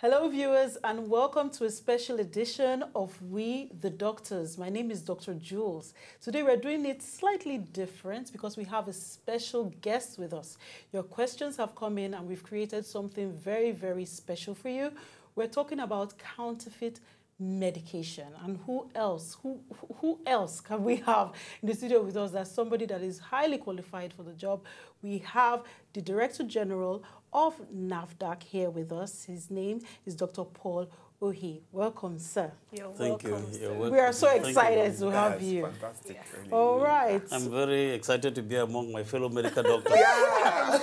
Hello viewers, and welcome to a special edition of We the Doctors. My name is Dr. Jules. Today we're doing it slightly different because we have a special guest with us. Your questions have come in and we've created something very, very special for you. We're talking about counterfeit medication, and who else can we have in the studio with us? That's somebody that is highly qualified for the job. We have the Director General of NAFDAC here with us. His name is Dr. Paul Orhii. Welcome, sir. You're Thank welcome, you. You're welcome. We are so excited to have you. Fantastic. Yes. Really. All right. I'm very excited to be among my fellow medical doctors. Yes!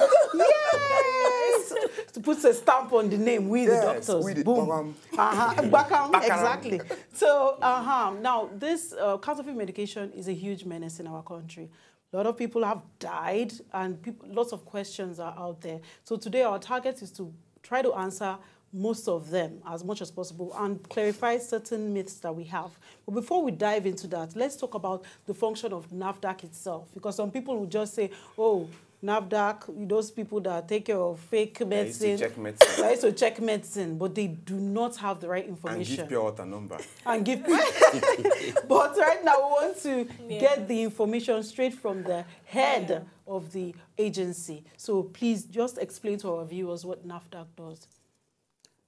To put a stamp on the name, We the Doctors. We the Boom. Exactly. So, now this counterfeit medication is a huge menace in our country. A lot of people have died, and lots of questions are out there. So today our target is to try to answer most of them as much as possible and clarify certain myths that we have. But before we dive into that, let's talk about the function of NAFDAC itself, because some people will just say, oh, NAFDAC, those people that take care of fake medicine, They to check medicine, but they do not have the right information. And give pure water number. And give But right now we want to get the information straight from the head of the agency. So please just explain to our viewers what NAFDAC does.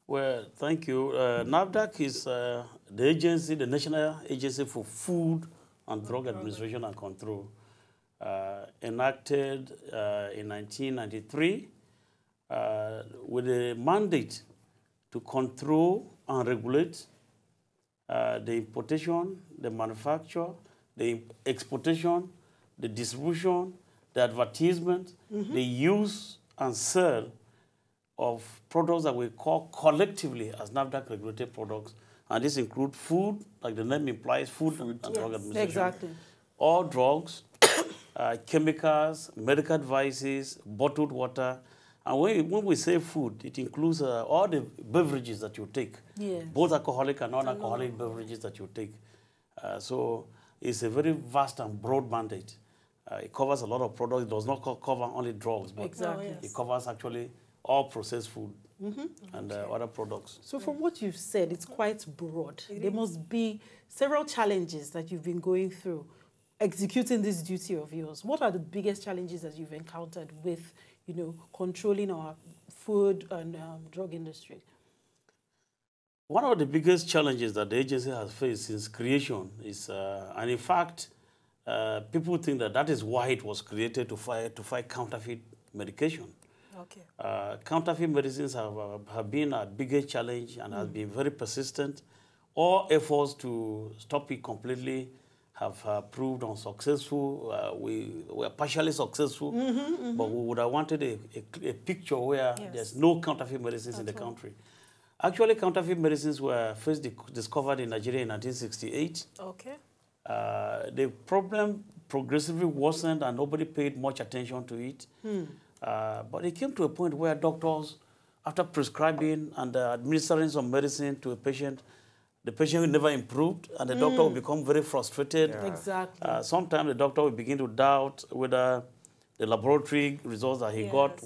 Well, thank you. NAFDAC is the agency, the National Agency for Food and Drug Administration and Control, enacted in 1993 with a mandate to control and regulate the importation, the manufacture, the exportation, the distribution, the advertisement, the use and sale of products that we call collectively as NAFDAC regulated products. And this includes food, like the name implies, food and drug administration. Exactly. All drugs, chemicals, medical devices, bottled water. And when we say food, it includes all the beverages that you take, both alcoholic and non-alcoholic beverages that you take. So it's a very vast and broad mandate. It covers a lot of products. It does not cover only drugs, but it covers actually all processed food and other products. So from what you've said, it's quite broad. There must be several challenges that you've been going through executing this duty of yours. What are the biggest challenges that you've encountered with, controlling our food and drug industry? One of the biggest challenges that the agency has faced since creation is, and in fact, people think that is why it was created, to fight counterfeit medication. Okay. Counterfeit medicines have been our biggest challenge and has been very persistent. All efforts to stop it completely have proved unsuccessful. We were partially successful, but we would have wanted a picture where there's no counterfeit medicines in the country. Actually, counterfeit medicines were first discovered in Nigeria in 1968. Okay. The problem progressively worsened and nobody paid much attention to it. But it came to a point where doctors, after prescribing and administering some medicine to a patient, the patient never improved, and the doctor will become very frustrated. Exactly. Sometimes the doctor will begin to doubt whether the laboratory results that he got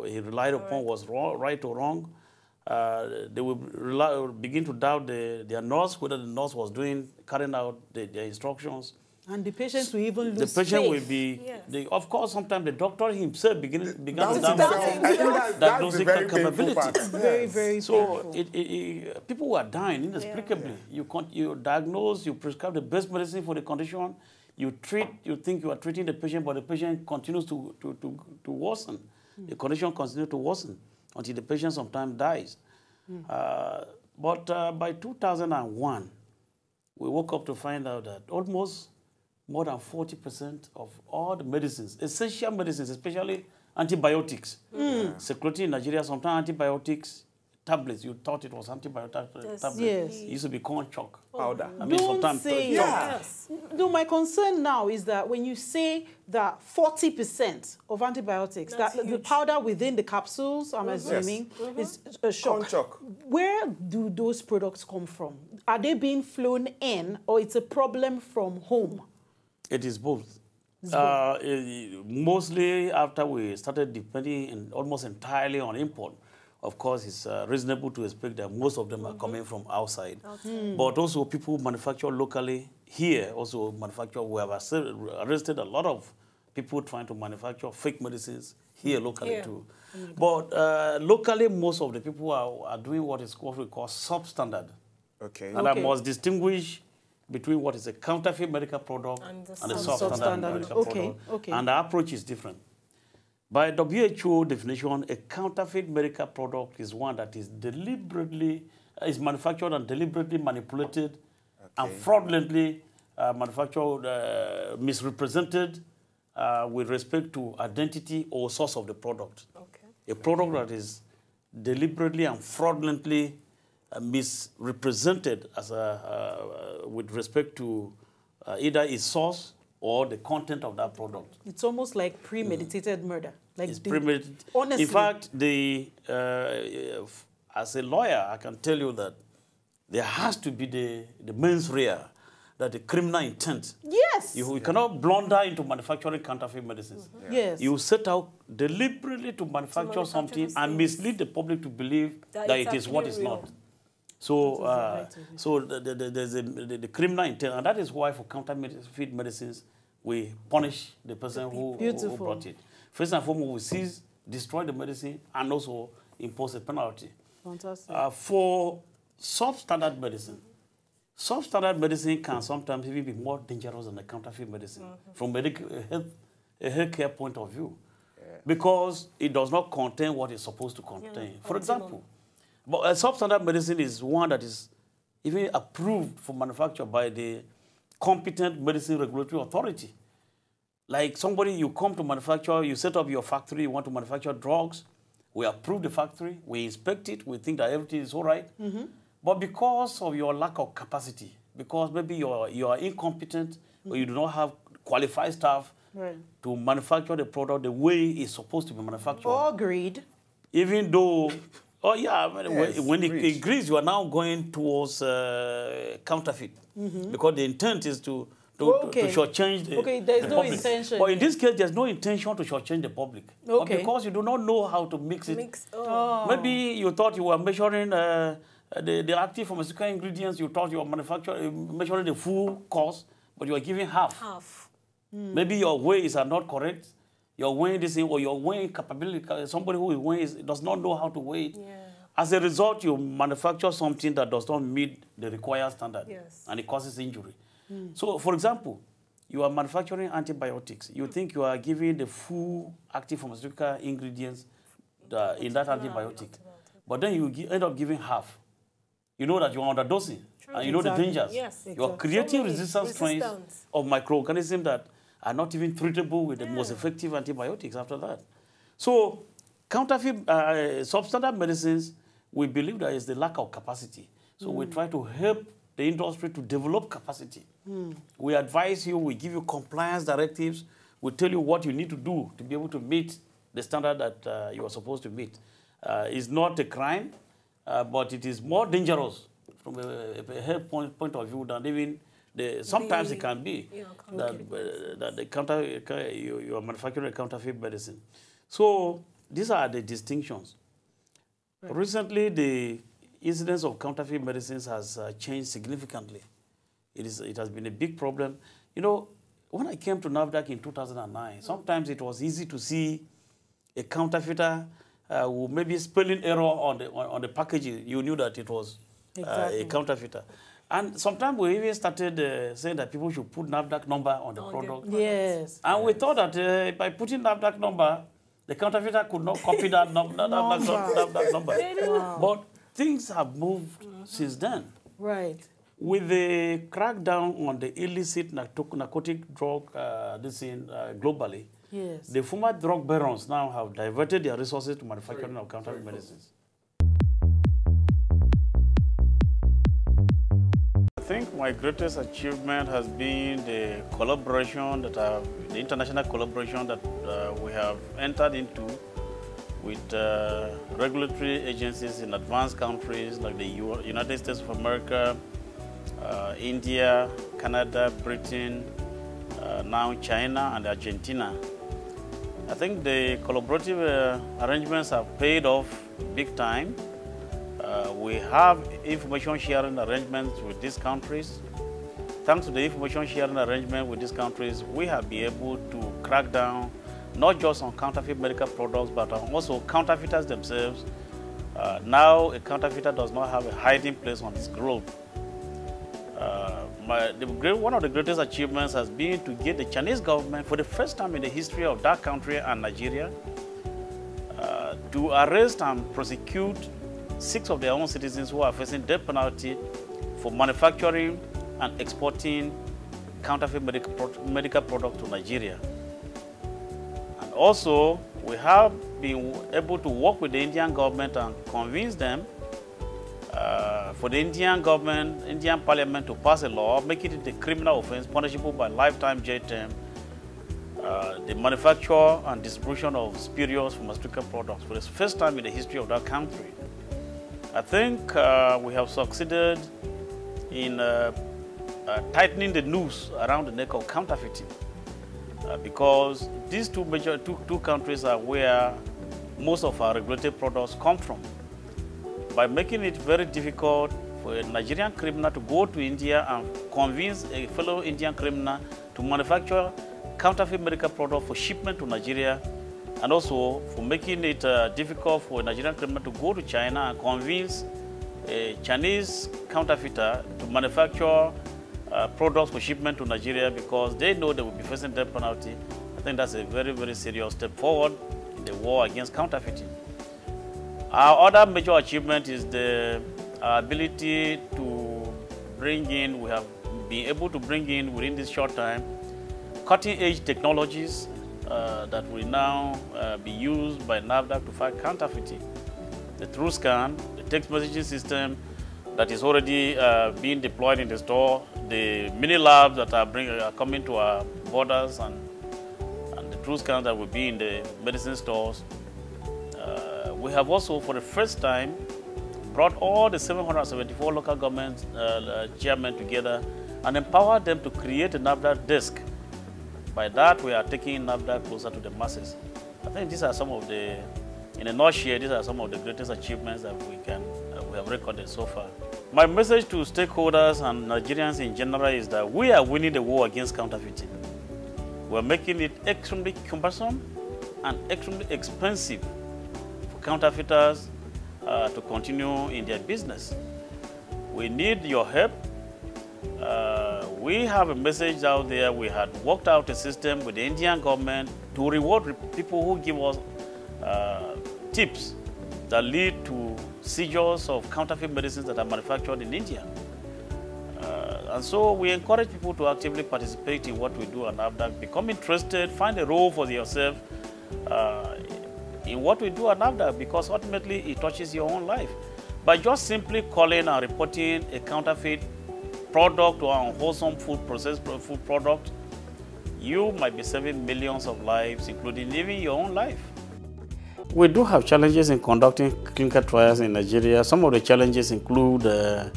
he relied upon was right or wrong. They will begin to doubt their nurse, whether the nurse was carrying out their instructions. And the patient will even lose The patient faith. will be, of course, sometimes the doctor himself began to doubt diagnostic capability. Very, very So painful. people were dying inexplicably. You diagnose, you prescribe the best medicine for the condition, you treat, you think you are treating the patient, but the patient continues to worsen. The condition continues to worsen until the patient sometimes dies. But by 2001, we woke up to find out that almost more than 40% of all the medicines, essential medicines, especially antibiotics, circulating in Nigeria, sometimes antibiotics, tablets, you thought it was antibiotic tablets. Yes. It used to be corn chalk. Powder. I mean, Don't sometimes say chalk. that. No, my concern now is that when you say that 40% of antibiotics, That's that the huge. powder within the capsules, I'm assuming, is a shock. Corn chalk. Where do those products come from? Are they being flown in, or it's a problem from home? It is both. Mostly after we started depending almost entirely on import, of course, it's reasonable to expect that most of them are coming from outside. But also people who manufacture locally here, also manufacture, we have arrested a lot of people trying to manufacture fake medicines here locally too. But locally, most of the people are doing what we call substandard. Okay. And I must distinguish between what is a counterfeit medical product and the substandard medical product. Okay. And the approach is different. By WHO definition, a counterfeit medical product is one that is manufactured and deliberately manipulated and fraudulently manufactured, misrepresented with respect to identity or source of the product. Okay. A product that is deliberately and fraudulently misrepresented as with respect to either its source or the content of that product. It's almost like premeditated murder. Like It's premeditated. Honestly. In fact, as a lawyer, I can tell you that there has to be the mens rea, that the criminal intent. Yes. You cannot blunder into manufacturing counterfeit medicines. Yes. You set out deliberately to manufacture something and mislead the public to believe that it is what is not. So, there's the criminal intent, and that is why for counterfeit medicines, we punish the person who brought it. First and foremost, we seize, destroy the medicine, and also impose a penalty. Fantastic. For substandard medicine can sometimes even be more dangerous than a counterfeit medicine from a healthcare point of view, because it does not contain what it's supposed to contain. For example, but a substandard medicine is one that is even approved for manufacture by the competent medicine regulatory authority. Like somebody, you come to manufacture, you set up your factory, you want to manufacture drugs, we approve the factory, we inspect it, we think that everything is all right. But because of your lack of capacity, because maybe you are incompetent or you do not have qualified staff to manufacture the product the way it's supposed to be manufactured. Agreed. Even though, when it agrees, you are now going towards counterfeit. Because the intent is to shortchange the there's no public. intention. But in this case, there's no intention to shortchange the public. But because you do not know how to mix it. Maybe you thought you were measuring the active pharmaceutical ingredients, you thought you were measuring the full cost, but you are giving half. Maybe your weights are not correct. You're weighing this thing, or you're weighing capability. Somebody who is weighing does not know how to weigh it. As a result, you manufacture something that does not meet the required standard, and it causes injury. So, for example, you are manufacturing antibiotics. You think you are giving the full active pharmaceutical ingredients in that antibiotic, but then you end up giving half. You know that you are underdosing, and you know the dangers. You are creating resistance strains of microorganisms that are not even treatable with the most effective antibiotics after that. So counterfeit substandard medicines, we believe that is the lack of capacity. So we try to help the industry to develop capacity. We advise you, we give you compliance directives, we tell you what you need to do to be able to meet the standard that you are supposed to meet. It's not a crime, but it is more dangerous from a health point of view than even sometimes it can be that you are manufacturing a counterfeit medicine. So these are the distinctions. Recently, the incidence of counterfeit medicines has changed significantly. It has been a big problem. You know, when I came to NAFDAC in 2009, sometimes it was easy to see a counterfeiter who maybe spelling error on the packaging. You knew that it was a counterfeiter. And sometimes we even started saying that people should put NAFDAC number on the product. Yes. And we thought that by putting NAFDAC number, the counterfeiter could not copy that number. Wow. But things have moved since then. Right. With the crackdown on the illicit narcotic drug globally, the former drug barons now have diverted their resources to manufacturing of counterfeit medicines. think my greatest achievement has been the collaboration the international collaboration that we have entered into with regulatory agencies in advanced countries like the United States of America, India, Canada, Britain, now China and Argentina. I think the collaborative arrangements have paid off big time. We have information sharing arrangements with these countries. Thanks to the information sharing arrangement with these countries, we have been able to crack down not just on counterfeit medical products, but also counterfeiters themselves. Now, a counterfeiter does not have a hiding place on this globe. One of the greatest achievements has been to get the Chinese government, for the first time in the history of that country and Nigeria, to arrest and prosecute 6 of their own citizens who are facing death penalty for manufacturing and exporting counterfeit medical products to Nigeria. And also, we have been able to work with the Indian government and convince them for the Indian government, Indian parliament to pass a law making it a criminal offense punishable by lifetime jail term, the manufacture and distribution of spurious pharmaceutical products for the first time in the history of that country. I think we have succeeded in tightening the noose around the neck of counterfeiting because these two countries are where most of our regulated products come from. By making it very difficult for a Nigerian criminal to go to India and convince a fellow Indian criminal to manufacture counterfeit medical products for shipment to Nigeria, and also for making it difficult for a Nigerian criminal to go to China and convince a Chinese counterfeiter to manufacture products for shipment to Nigeria because they know they will be facing death penalty. I think that's a very, very serious step forward in the war against counterfeiting. Our other major achievement is the ability to bring in, we have been able to bring in within this short time, cutting-edge technologies that will now be used by NAFDAC to fight counterfeiting. The TrueScan, the text messaging system that is already being deployed in the store, the mini labs that are coming to our borders, and the TrueScan that will be in the medicine stores. We have also, for the first time, brought all the 774 local government chairmen together and empowered them to create a NAFDAC desk. By that, we are taking NAFDAC closer to the masses. I think these are some of the, in a nutshell, these are some of the greatest achievements that we have recorded so far. My message to stakeholders and Nigerians in general is that we are winning the war against counterfeiting. We are making it extremely cumbersome and extremely expensive for counterfeiters to continue in their business. We need your help. We have a message out there. We had worked out a system with the Indian government to reward people who give us tips that lead to seizures of counterfeit medicines that are manufactured in India. And so we encourage people to actively participate in what we do at NAFDAC, become interested, find a role for yourself in what we do at NAFDAC, because ultimately it touches your own life. By just simply calling and reporting a counterfeit product or unwholesome processed food product, you might be saving millions of lives, including even your own life. We do have challenges in conducting clinical trials in Nigeria. Some of the challenges include the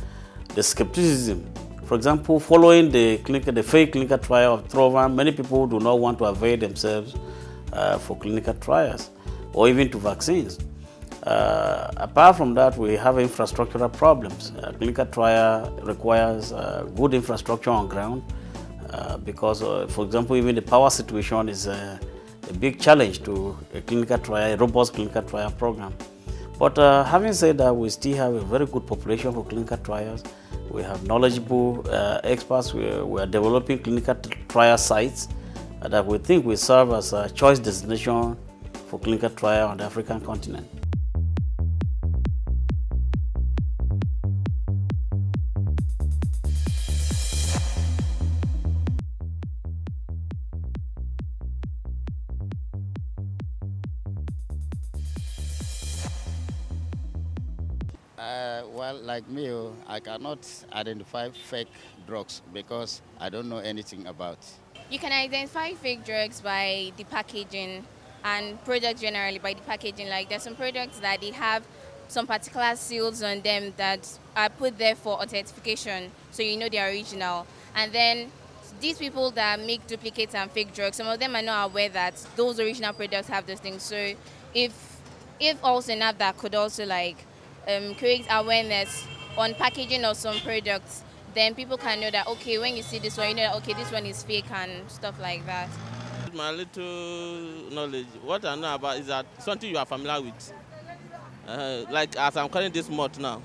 skepticism. For example, following the fake clinical trial of Trovan, many people do not want to avail themselves for clinical trials or even to vaccines. Apart from that, we have infrastructural problems. Clinical trial requires good infrastructure on ground because, for example, even the power situation is a big challenge to a clinical trial, a robust clinical trial program. But having said that, we still have a very good population for clinical trials. We have knowledgeable experts. We are developing clinical trial sites that we think will serve as a choice destination for clinical trial on the African continent. Well, like me, I cannot identify fake drugs because I don't know anything about. You can identify fake drugs by the packaging and products generally by the packaging. Like there's some products that they have some particular seals on them that are put there for authentication, so you know they're original. And then these people that make duplicates and fake drugs, some of them are not aware that those original products have those things. So if also NAFDAC could also like create awareness on packaging of some products, then people can know that, okay, when you see this one, you know that, okay, this one is fake and stuff like that. My little knowledge, what I know about is that something you are familiar with. Like as I'm carrying this malt now,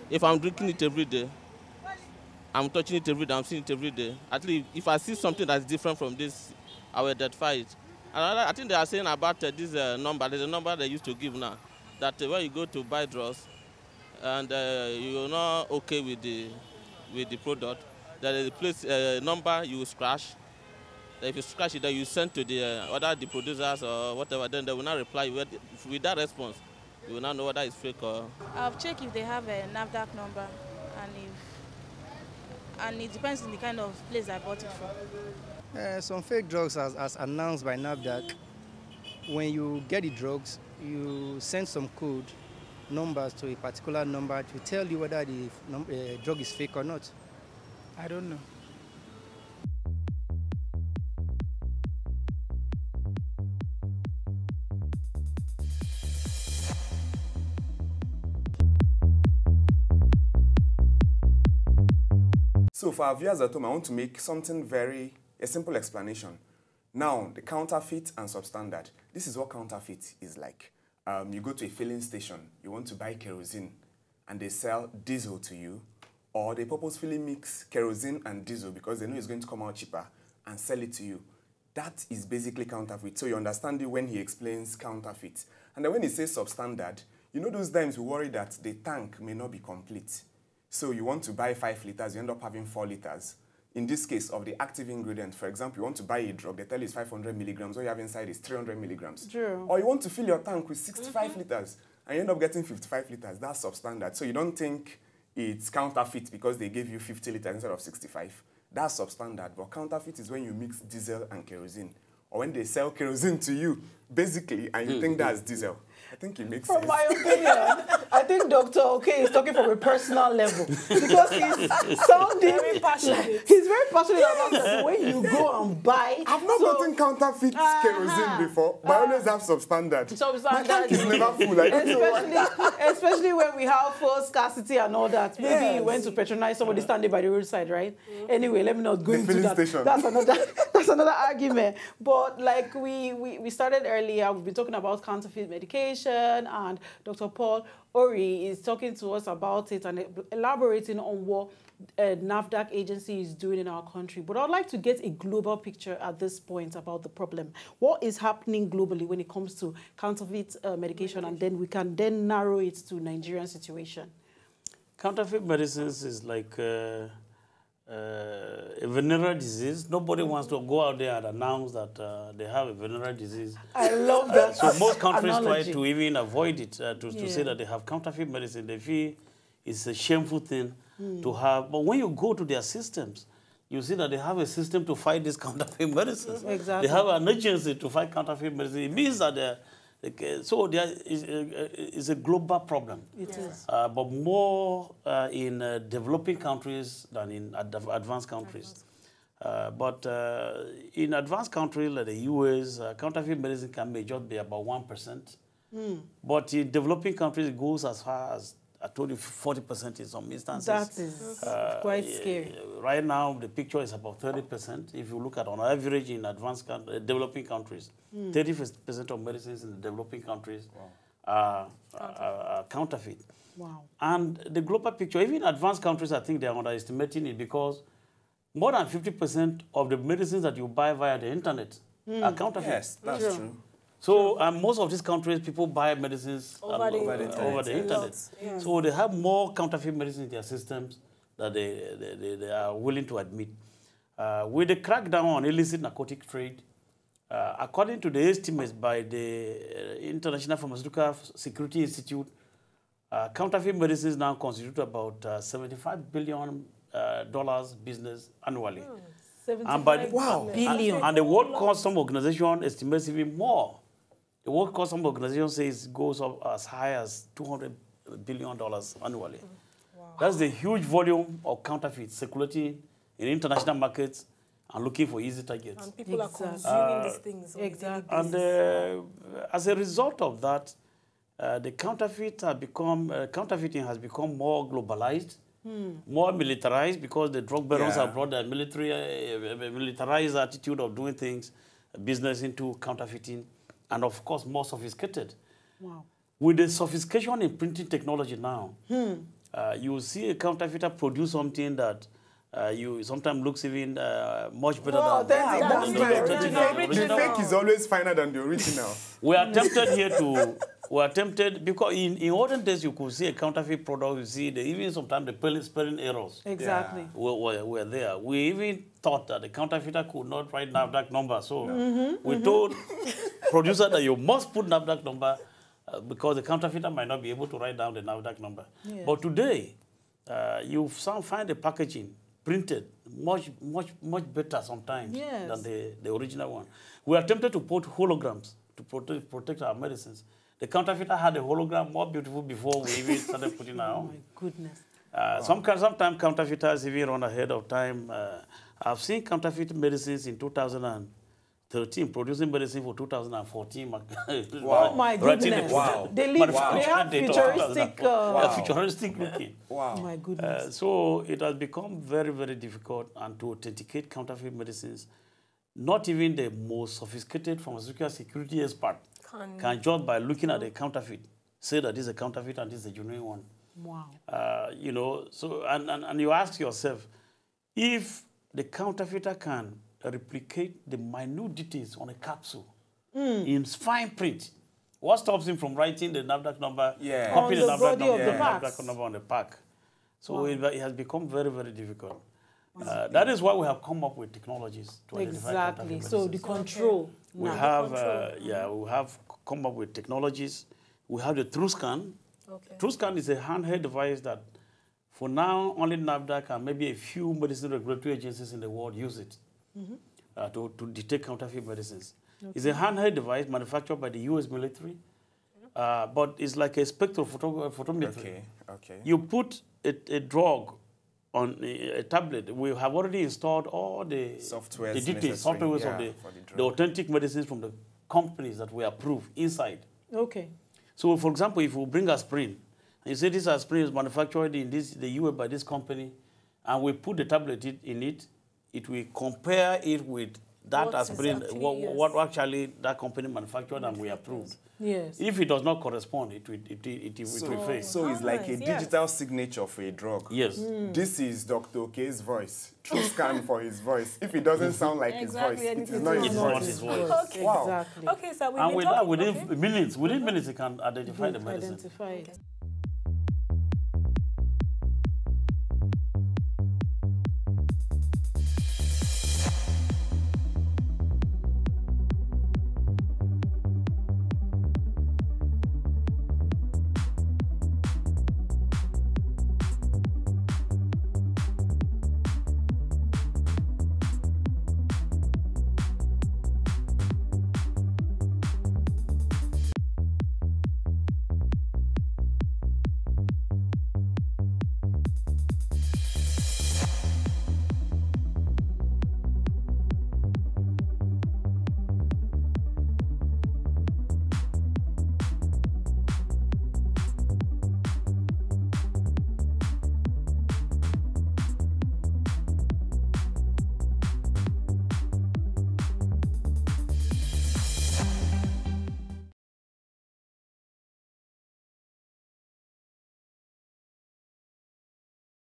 if I'm drinking it every day, I'm touching it every day, I'm seeing it every day. At least if I see something that's different from this, I will identify it. And I think they are saying about this number, there's a number they used to give now, that when you go to buy drugs and you're not okay with the product, there is a place number you will scratch. If you scratch it, then you send to the producers or whatever, then they will not reply with that response. You will not know whether it's fake or... I'll check if they have a NAFDAC number and it depends on the kind of place I bought it from. Some fake drugs as announced by NAFDAC, when you get the drugs, you send some code numbers to a particular number to tell you whether the drug is fake or not. I don't know. So for our viewers at home, I want to make a simple explanation. Now, the counterfeit and substandard. This is what counterfeit is like. You go to a filling station, you want to buy kerosene, and they sell diesel to you, or they purposefully mix kerosene and diesel because they know it's going to come out cheaper and sell it to you. That is basically counterfeit. So you understand it when he explains counterfeit. And then when he says substandard, you know those times we worry that the tank may not be complete. So you want to buy 5 liters, you end up having 4 liters. In this case of the active ingredient, for example, you want to buy a drug, they tell you it's 500 milligrams, what you have inside is 300 milligrams. True. Or you want to fill your tank with 65 liters, and you end up getting 55 liters. That's substandard. So you don't think it's counterfeit because they gave you 50 liters instead of 65. That's substandard. But counterfeit is when you mix diesel and kerosene, or when they sell kerosene to you, basically, and you think that's diesel. I think it makes sense. From my opinion, I think Dr. Okay is talking from a personal level because he's sounding very passionate. He's very passionate about the way you go and buy. I've not gotten counterfeit kerosene before, but I always have substandard. My tank is never full. I don't know especially when we have full scarcity and all that. Maybe you went to patronize somebody standing by the roadside, right? Anyway, let me not go into that. Station. That's another argument. But like we started earlier, we've been talking about counterfeit medication, and Dr. Paul Orhii is talking to us about it and elaborating on what NAFDAC agency is doing in our country. But I'd like to get a global picture at this point about the problem. What is happening globally when it comes to counterfeit medication, and then we can then narrow it to Nigerian situation? Counterfeit medicines is like a venereal disease. Nobody wants to go out there and announce that they have a venereal disease. I love that. So most countries analogy. try to even avoid it, to say that they have counterfeit medicine. They feel it's a shameful thing to have. But when you go to their systems, you see that they have a system to fight these counterfeit medicines. Exactly. They have an agency to fight counterfeit medicine. It means that there is a global problem. It is. But more in developing countries than in advanced countries. But in advanced countries like the US, counterfeit medicine can just be about 1%. But in developing countries, it goes as far as, I told you, 40% in some instances. That is quite scary. Right now, the picture is about 30%. If you look at on average in developing countries, 30% of medicines in the developing countries are counterfeit. Wow. And the global picture, even advanced countries, I think they are underestimating it because more than 50% of the medicines that you buy via the internet are counterfeit. Yes, that's true. So most of these countries, people buy medicines over the internet. Yes. So they have more counterfeit medicine in their systems that they are willing to admit. With the crackdown on illicit narcotic trade, according to the estimates by the International Pharmaceutical Security Institute, Counterfeit medicines now constitute about $75 billion business annually. 75 billion. And the World Customs Organization estimates even more. The World Customs Organization says it goes up as high as $200 billion annually. Wow. That's the huge volume of counterfeits circulating in international markets and looking for easy targets. And people are consuming these things. Exactly. And as a result of that, the counterfeiting has become more globalized, more militarized, because the drug barons have brought their militarized attitude of doing things, business into counterfeiting, and of course more sophisticated. Wow. With the sophistication in printing technology now, you will see a counterfeiter produce something that you sometimes looks even much better than the fake is always finer than the original. We are tempted here to, because in olden days you could see a counterfeit product, you see even sometimes the spelling errors. Exactly. Were there. We even thought that the counterfeiter could not write NAFDAC number, so we told producer that you must put NAFDAC number because the counterfeiter might not be able to write down the NAFDAC number. Yes. But today, you find the packaging printed much better sometimes than the original one. We are tempted to put holograms to protect our medicines. The counterfeiter had a hologram more beautiful before we even started putting our own. Oh my goodness. Sometimes counterfeiters even run ahead of time. I've seen counterfeit medicines in 2013, producing medicine for 2014. Oh my goodness. Wow. They have futuristic... futuristic looking. Wow. Oh my goodness. So it has become very, very difficult and to authenticate counterfeit medicines. Not even the most sophisticated pharmaceutical security expert can just by looking at the counterfeit say that this is a counterfeit and this is a genuine one. Wow. You know, so and you ask yourself, if the counterfeiter can replicate the minute details on a capsule in fine print, what stops him from writing the NAFDAC number, copying the NAFDAC number on the pack? So it has become very, very difficult. That is why we have come up with technologies to identify counterfeit medicines. So the control. We have, we have come up with technologies. We have the TrueScan. TrueScan is a handheld device that, for now, only NAFDAC and maybe a few medicine regulatory agencies in the world use it to detect counterfeit medicines. It's a handheld device manufactured by the U.S. military, but it's like a spectrophotometry. You put a drug on a tablet. We have already installed all the software of the authentic medicines from the companies that we approve inside. Okay. So, for example, if we bring aspirin, and you say this aspirin is manufactured in the US by this company, and we put the tablet in it, it will compare it with that aspirin, what actually that company manufactured and we approved. Yes. If it does not correspond, it will fail. So it's like a digital signature for a drug. Yes. This is Dr. Ok's voice. TrueScan for his voice. If it doesn't sound like his voice, it is not his voice. Okay. Wow. Exactly. Okay, so and with that, within minutes, it can identify the medicine. Identify it.